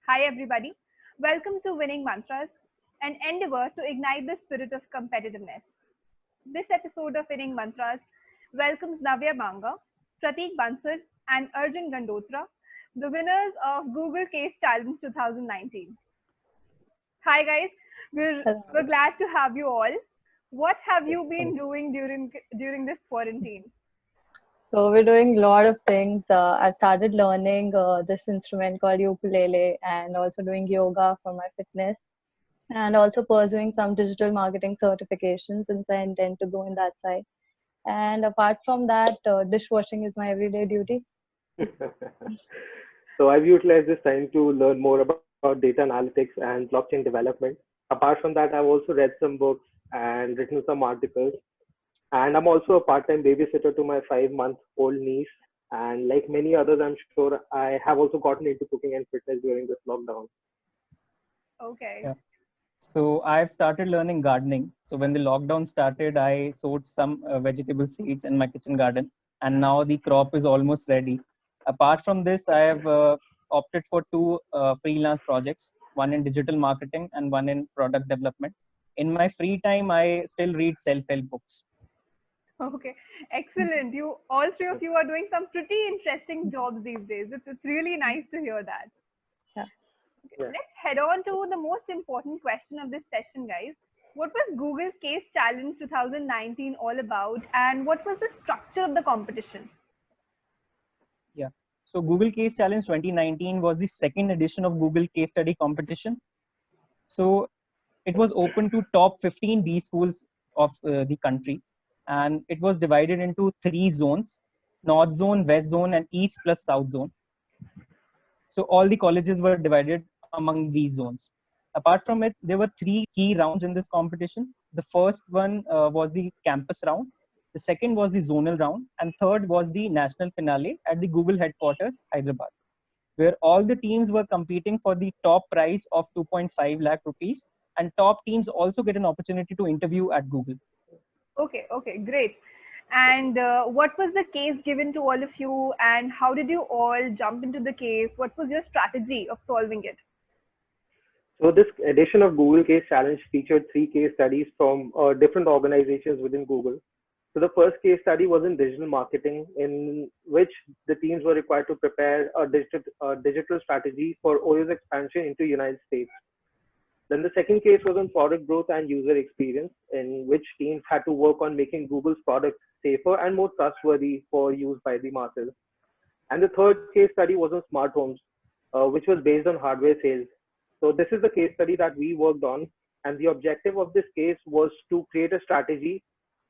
Hi, everybody. Welcome to Winning Mantras, an endeavor to ignite the spirit of competitiveness. This episode of Winning Mantras welcomes Navya Banga, Prateek Bansal, and Arjun Gandotra, the winners of Google Case Challenge 2019. Hi, guys. We're Hello. glad to have you all. What have you been doing during this quarantine? So we're doing a lot of things. I've started learning this instrument called ukulele and also doing yoga for my fitness and also pursuing some digital marketing certifications since I intend to go in that side. And apart from that, dishwashing is my everyday duty. So I've utilized this time to learn more about data analytics and blockchain development. Apart from that, I've also read some books and written some articles. And I'm also a part-time babysitter to my 5-month-old niece. And like many others, I'm sure I have also gotten into cooking and fitness during this lockdown. Okay. Yeah. So I've started learning gardening. So when the lockdown started, I sowed some vegetable seeds in my kitchen garden, and now the crop is almost ready. Apart from this, I have opted for two freelance projects, one in digital marketing and one in product development. In my free time, I still read self-help books. Okay, excellent. You all three of you are doing some pretty interesting jobs these days. It's really nice to hear that. Yeah. Okay, Yeah. let's head on to the most important question of this session, guys. What was Google's Case Challenge 2019 all about, and what was the structure of the competition? Yeah. So Google Case Challenge 2019 was the second edition of Google Case Study Competition. So it was open to top 15 B schools of the country, and it was divided into three zones: North Zone, West Zone, and East plus South Zone. So all the colleges were divided among these zones. Apart from it, there were three key rounds in this competition. The first one was the campus round, the second was the zonal round, and third was the national finale at the Google headquarters, Hyderabad, where all the teams were competing for the top prize of 2.5 lakh rupees, and top teams also get an opportunity to interview at Google. Okay, great. And what was the case given to all of you, and how did you all jump into the case? What was your strategy of solving it? So this edition of Google Case Challenge featured 3 case studies from different organizations within Google. So the first case study was in digital marketing, in which the teams were required to prepare a digital strategy for Oyo's expansion into United States. Then the second case was on product growth and user experience, in which teams had to work on making Google's product safer and more trustworthy for use by the masses. And the third case study was on smart homes, which was based on hardware sales. So this is the case study that we worked on, and the objective of this case was to create a strategy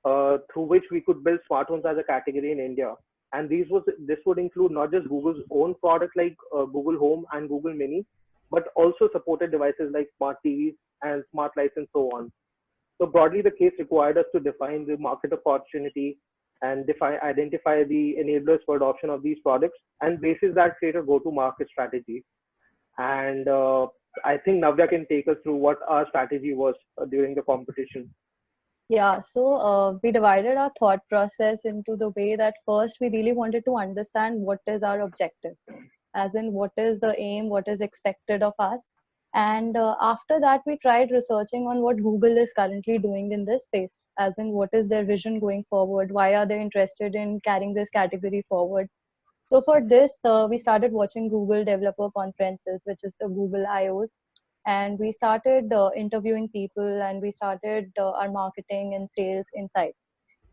through which we could build smart homes as a category in India. And this would include not just Google's own product like Google Home and Google Mini, but also supported devices like smart TVs and smart lights and so on. So broadly, the case required us to define the market opportunity and identify the enablers for adoption of these products, and basis that create a go-to-market strategy. And I think Navya can take us through what our strategy was during the competition. Yeah, so we divided our thought process into the way that first we really wanted to understand what is our objective, as in what is the aim, what is expected of us. And after that, we tried researching on what Google is currently doing in this space, as in what is their vision going forward, why are they interested in carrying this category forward. So for this, we started watching Google developer conferences, which is the Google I/Os, and we started interviewing people, and we started our marketing and sales insight.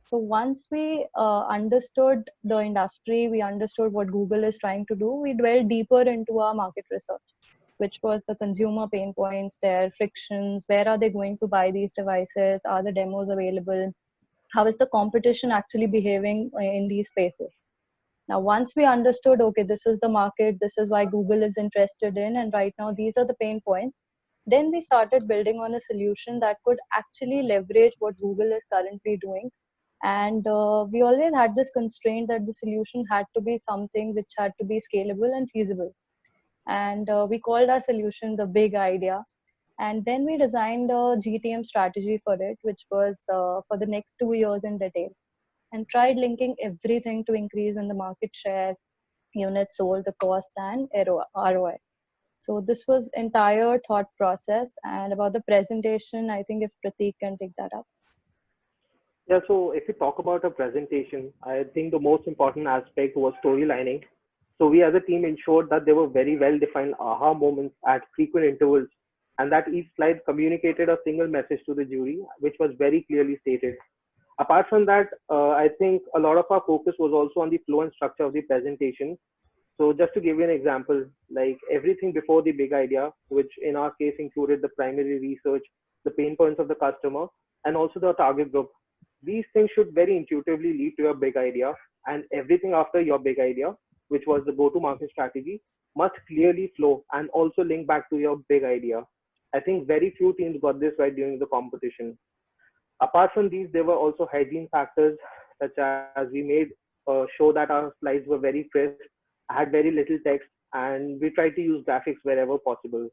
So once we understood the industry, we understood what Google is trying to do, we dwelled deeper into our market research, which was the consumer pain points, their frictions, where are they going to buy these devices, are the demos available, how is the competition actually behaving in these spaces. Now, once we understood, okay, this is the market, this is why Google is interested in, and right now these are the pain points, then we started building on a solution that could actually leverage what Google is currently doing. And we always had this constraint that the solution had to be something which had to be scalable and feasible. And we called our solution the big idea. And then we designed a GTM strategy for it, which was for the next 2 years in detail, and tried linking everything to increase in the market share, units sold, the cost, and ROI. So this was entire thought process. And about the presentation, I think if Prateek can take that up. Yeah, so if you talk about a presentation, I think the most important aspect was storylining. So we as a team ensured that there were very well defined aha moments at frequent intervals and that each slide communicated a single message to the jury, which was very clearly stated. Apart from that, I think a lot of our focus was also on the flow and structure of the presentation. So just to give you an example, like everything before the big idea, which in our case included the primary research, the pain points of the customer, and also the target group. These things should very intuitively lead to your big idea, and everything after your big idea, which was the go-to-market strategy, must clearly flow and also link back to your big idea. I think very few teams got this right during the competition. Apart from these, there were also hygiene factors, such as we made sure that our slides were very crisp, had very little text, and we tried to use graphics wherever possible.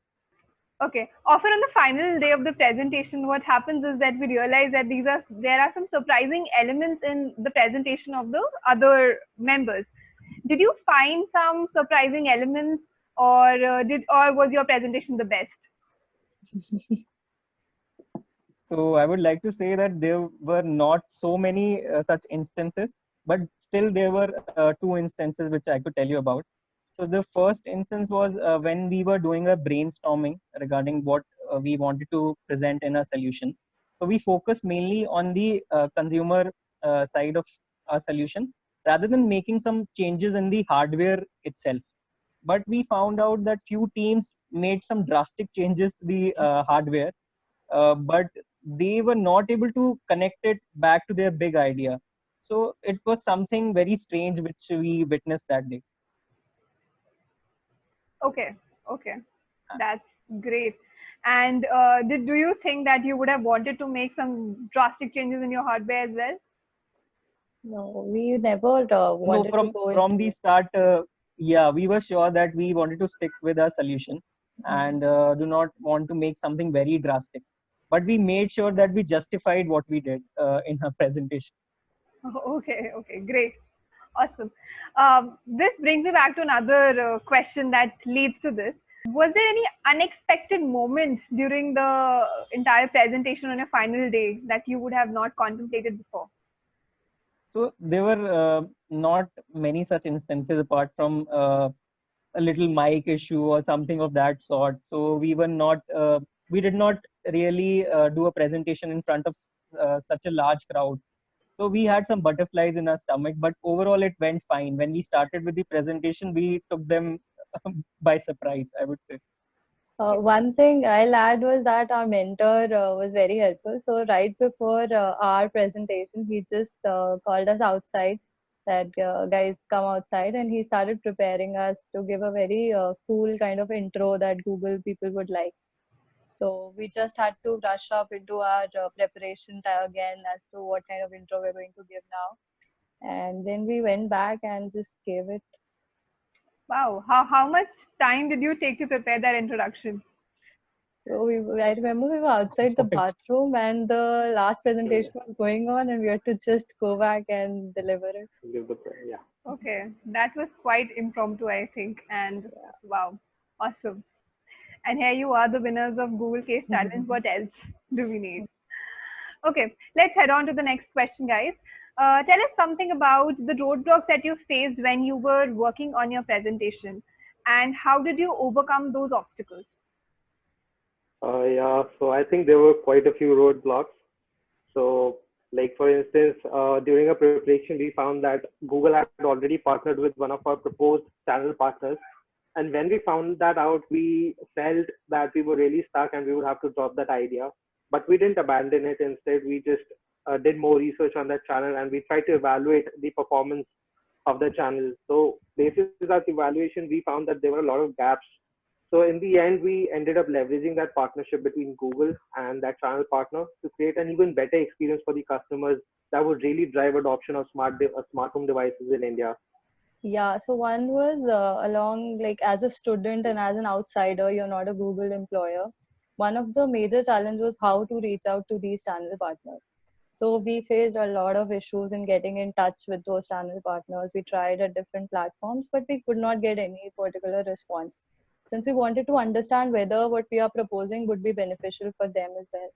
Okay. Often on the final day of the presentation, what happens is that we realize that there are some surprising elements in the presentation of the other members. Did you find some surprising elements, or or was your presentation the best? So I would like to say that there were not so many such instances, but still there were two instances which I could tell you about. So the first instance was when we were doing a brainstorming regarding what we wanted to present in a solution. So we focused mainly on the consumer side of our solution rather than making some changes in the hardware itself. But we found out that few teams made some drastic changes to the hardware, but they were not able to connect it back to their big idea. So it was something very strange which we witnessed that day. Okay. Okay. That's great. And do you think that you would have wanted to make some drastic changes in your hardware as well? No, we never No, wanted to from go from into the it. start, yeah, we were sure that we wanted to stick with our solution and do not want to make something very drastic. But we made sure that we justified what we did in our presentation. Okay. Okay. Great. Awesome. This brings me back to another question that leads to this. Was there any unexpected moment during the entire presentation on your final day that you would have not contemplated before? So there were not many such instances apart from a little mic issue or something of that sort. So we did not really do a presentation in front of such a large crowd. So we had some butterflies in our stomach, but overall it went fine. When we started with the presentation, we took them by surprise, I would say. One thing I'll add was that our mentor was very helpful. So right before our presentation, he just called us outside that guys come outside, and he started preparing us to give a very cool kind of intro that Google people would like. So we just had to rush up into our preparation again as to what kind of intro we're going to give now. And then we went back and just gave it. Wow. How much time did you take to prepare that introduction? So I remember we were outside the Right. bathroom and the last presentation Yeah, was going on, and we had to just go back and deliver it. yeah. Okay. That was quite impromptu, I think. And wow. Awesome. And here you are, the winners of Google Case Challenge. What else do we need? Okay, let's head on to the next question, guys. Tell us something about the roadblocks that you faced when you were working on your presentation, and how did you overcome those obstacles? Yeah, so I think there were quite a few roadblocks. So, like for instance, during a preparation, we found that Google had already partnered with one of our proposed channel partners. And when we found that out, we felt that we were really stuck and we would have to drop that idea. But we didn't abandon it. Instead, we just did more research on that channel and we tried to evaluate the performance of the channel. So, based on that evaluation, we found that there were a lot of gaps. So in the end, we ended up leveraging that partnership between Google and that channel partner to create an even better experience for the customers that would really drive adoption of smart home devices in India. Yeah, so one was along like as a student and as an outsider, you're not a Google employer. One of the major challenge was how to reach out to these channel partners. So we faced a lot of issues in getting in touch with those channel partners. We tried at different platforms, but we could not get any particular response. since we wanted to understand whether what we are proposing would be beneficial for them as well.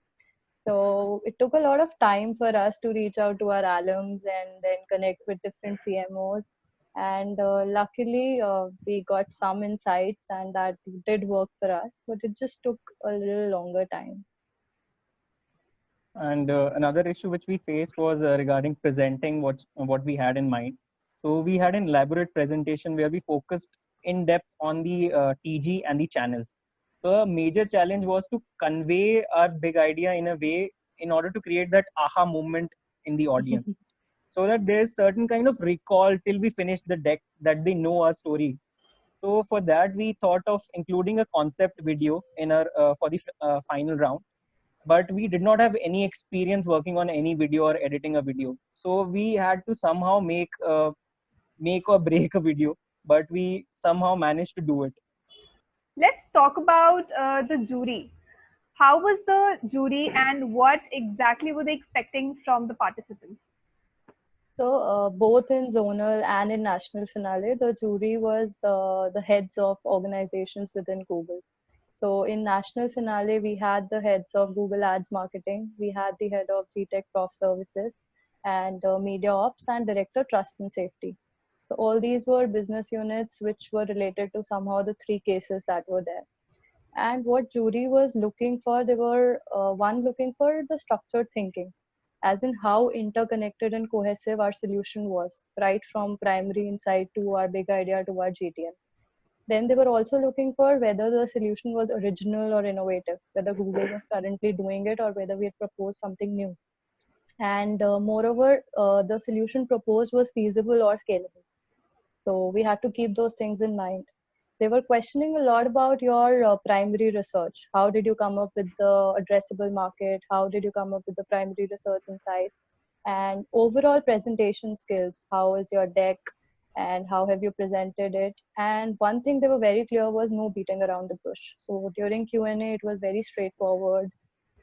So it took a lot of time for us to reach out to our alums and then connect with different CMOs. And luckily, we got some insights, and that did work for us, but it just took a little longer time. And another issue which we faced was regarding presenting what we had in mind. So we had an elaborate presentation where we focused in depth on the TG and the channels. So a major challenge was to convey our big idea in a way in order to create that aha moment in the audience, so that there's certain kind of recall till we finish the deck, that they know our story. So for that, we thought of including a concept video in our for the final round, but we did not have any experience working on any video or editing a video. So we had to somehow make or break a video, but we somehow managed to do it. Let's talk about the jury. How was the jury and what exactly were they expecting from the participants? So both in zonal and in national finale, the jury was the heads of organizations within Google. So in national finale, we had the heads of Google Ads Marketing, we had the head of GTech Prof Services, and Media Ops and Director Trust and Safety. So all these were business units which were related to somehow the three cases that were there. And what jury was looking for, they were one looking for the structured thinking, as in how interconnected and cohesive our solution was, right from primary insight to our big idea to our GTM. Then they were also looking for whether the solution was original or innovative, whether Google was currently doing it or whether we had proposed something new. And moreover, the solution proposed was feasible or scalable. So we had to keep those things in mind. They were questioning a lot about your primary research. How did you come up with the addressable market? How did you come up with the primary research insights? And overall presentation skills. How is your deck? And how have you presented it? And one thing they were very clear was no beating around the bush. So during Q&A, it was very straightforward.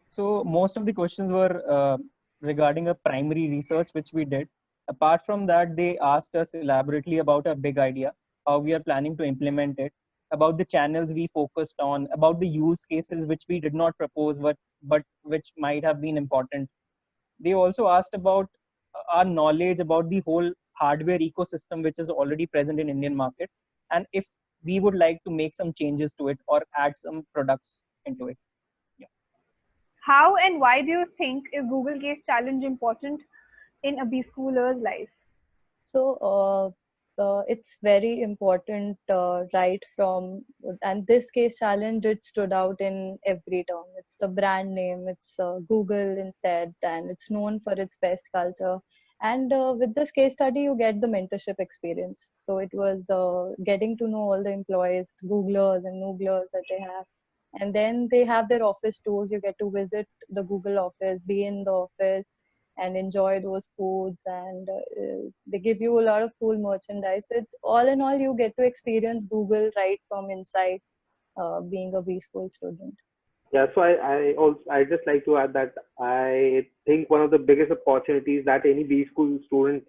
So most of the questions were regarding a primary research which we did. Apart from that, they asked us elaborately about our big idea, how we are planning to implement it, about the channels we focused on, about the use cases which we did not propose but which might have been important. They also asked about our knowledge about the whole hardware ecosystem which is already present in Indian market, and if we would like to make some changes to it or add some products into it. How and why do you think is Google Case Challenge important in a B schooler's life? So it's very important, right from, and this case challenge, it stood out in every term. It's the brand name, it's Google instead, and it's known for its best culture. And with this case study, you get the mentorship experience. So it was getting to know all the employees, Googlers and Nooglers that they have. And then they have their office tours. You get to visit the Google office, be in the office, and enjoy those foods, and they give you a lot of cool merchandise. So it's all in all, you get to experience Google right from inside, being a B school student. Yeah, so I just like to add that I think one of the biggest opportunities that any B school student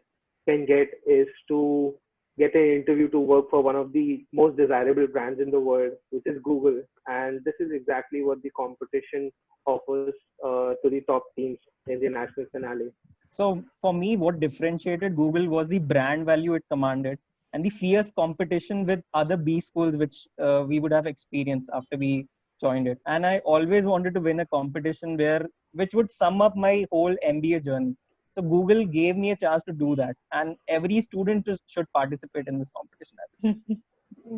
can get is to get an interview to work for one of the most desirable brands in the world, which is Google. And this is exactly what the competition offers to the top teams in the national finale. So for me, what differentiated Google was the brand value it commanded and the fierce competition with other B schools, which we would have experienced after we joined it. And I always wanted to win a competition which would sum up my whole MBA journey. So Google gave me a chance to do that, and every student should participate in this competition, I would say.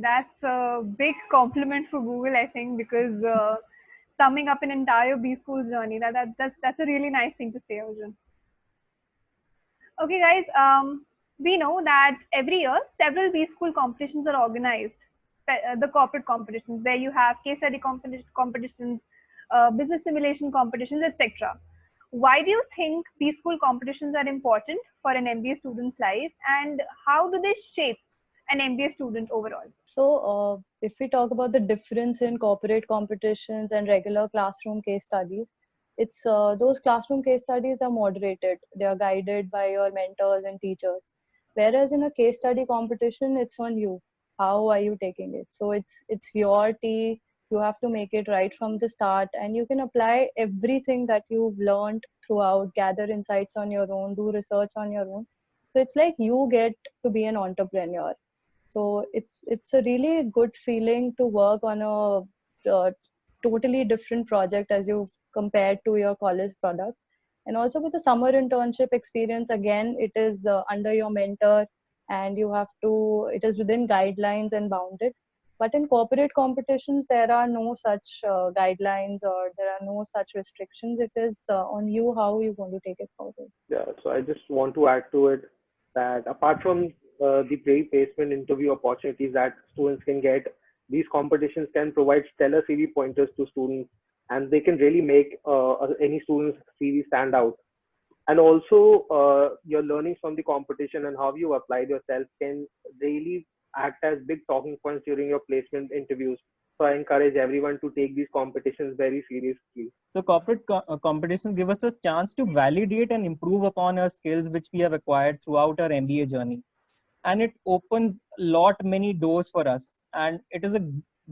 That's a big compliment for Google, I think, because summing up an entire B school journey, that's a really nice thing to say, Arjun. Okay, guys, we know that every year several B school competitions are organized, the corporate competitions where you have case study competitions, business simulation competitions, etc. Why do you think B school competitions are important for an MBA student's life, and how do they shape an MBA student overall? So if we talk about the difference in corporate competitions and regular classroom case studies, it's those classroom case studies are moderated. They are guided by your mentors and teachers. Whereas in a case study competition, it's on you. how are you taking it. So it's your tea. You have to make it right from the start, and you can apply everything that you've learned throughout, gather insights on your own, do research on your own. So it's like you get to be an entrepreneur. So it's a really good feeling to work on a totally different project as you've compared to your college products. And also with the summer internship experience, again, it is under your mentor, and you have to, it is within guidelines and bounded. But in corporate competitions, there are no such guidelines, or there are no such restrictions. It is on you how you're going to take it forward. Yeah, so I just want to add to it that apart from the pre-placement interview opportunities that students can get, these competitions can provide stellar CV pointers to students, and they can really make any student's CV stand out. And also, your learnings from the competition and how you applied yourself can really act as big talking points during your placement interviews. So I encourage everyone to take these competitions very seriously. So corporate competitions give us a chance to validate and improve upon our skills which we have acquired throughout our MBA journey, and it opens many doors for us, and it is a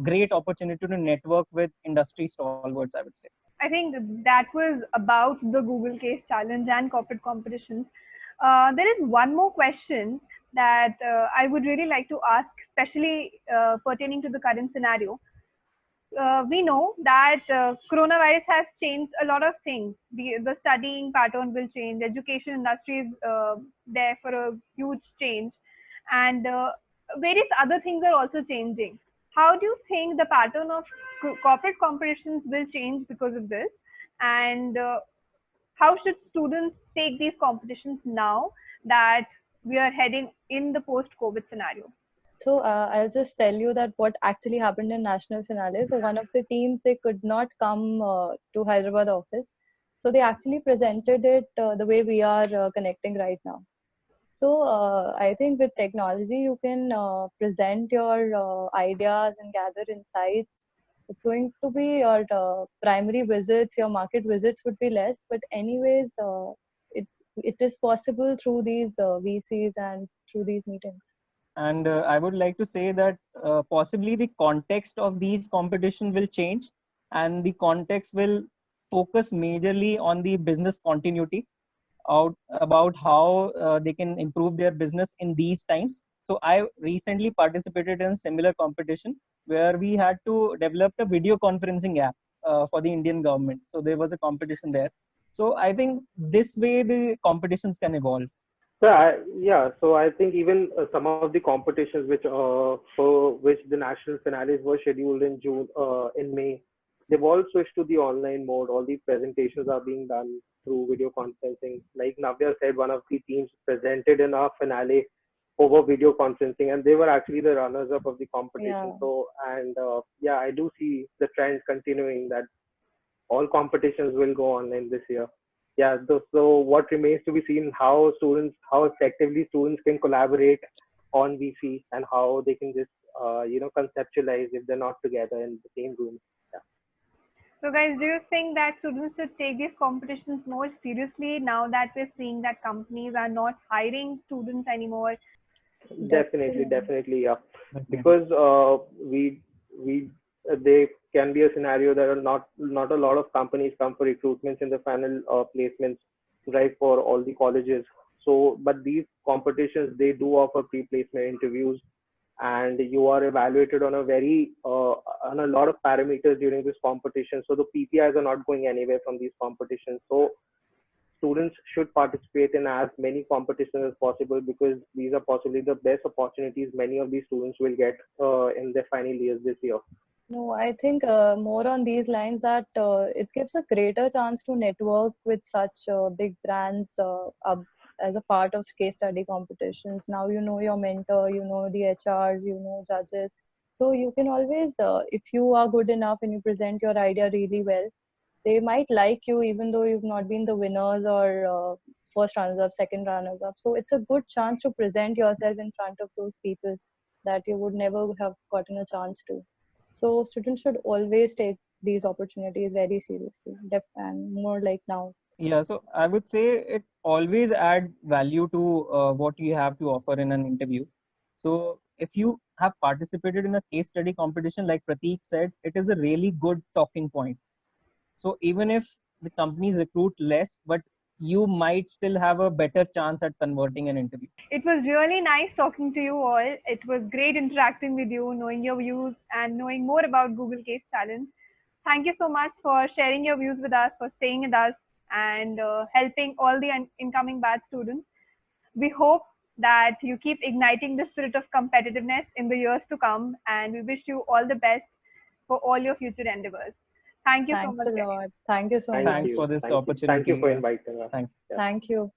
great opportunity to network with industry stalwarts, I would say. I think that was about the Google Case Challenge and corporate competitions. There is one more question that I would really like to ask, especially pertaining to the current scenario. We know that coronavirus has changed a lot of things. The studying pattern will change. Education industry is there for a huge change, and various other things are also changing. How do you think the pattern of corporate competitions will change because of this? And how should students take these competitions now that we are heading in the post-COVID scenario? So I'll just tell you that what actually happened in national finale. So one of the teams, they could not come to Hyderabad office. So they actually presented it the way we are connecting right now. So I think with technology, you can present your ideas and gather insights. It's going to be your primary visits, your market visits would be less, but anyways, it is possible through these VCs and through these meetings. And I would like to say that possibly the context of these competitions will change, and the context will focus majorly on the business continuity, out about how they can improve their business in these times. So I recently participated in a similar competition where we had to develop a video conferencing app for the Indian government. So there was a competition there. So I think this way the competitions can evolve. So I think even some of the competitions for which the national finales were scheduled in May, they've all switched to the online mode. All the presentations are being done through video conferencing. Like Navya said, one of the teams presented in our finale over video conferencing, and they were actually the runners-up of the competition. Yeah. So, and yeah, I do see the trend continuing that all competitions will go online this year. Yeah, so what remains to be seen, how effectively students can collaborate on VC, and how they can just conceptualize if they're not together in the same room. Yeah. So guys, do you think that students should take these competitions more seriously now that we're seeing that companies are not hiring students anymore? Definitely, yeah. Because there can be a scenario that are not a lot of companies come for recruitments in the final placements drive for all the colleges. So, but these competitions, they do offer pre-placement interviews, and you are evaluated on on a lot of parameters during this competition. So the PPIs are not going anywhere from these competitions. So students should participate in as many competitions as possible, because these are possibly the best opportunities many of these students will get in their final years this year. No, I think more on these lines that it gives a greater chance to network with such big brands as a part of case study competitions. Now you know your mentor, you know the HRs, you know judges. So you can always, if you are good enough and you present your idea really well, they might like you even though you've not been the winners or first runners up, second runners up. So it's a good chance to present yourself in front of those people that you would never have gotten a chance to. So students should always take these opportunities very seriously, and more like now. Yeah, so I would say it always add value to what you have to offer in an interview. So if you have participated in a case study competition, like Prateek said, it is a really good talking point. So even if the companies recruit less, but you might still have a better chance at converting an interview. It was really nice talking to you all. It was great interacting with you, knowing your views and knowing more about Google Case Challenge. Thank you so much for sharing your views with us, for staying with us, and helping all the incoming batch students. We hope that you keep igniting the spirit of competitiveness in the years to come, and we wish you all the best for all your future endeavors. Thank you so Thanks much. a lot. Thank you so Thank much. Thanks you. for this Thank you. opportunity. Thank you for inviting us. Thank you. Yeah. Thank you.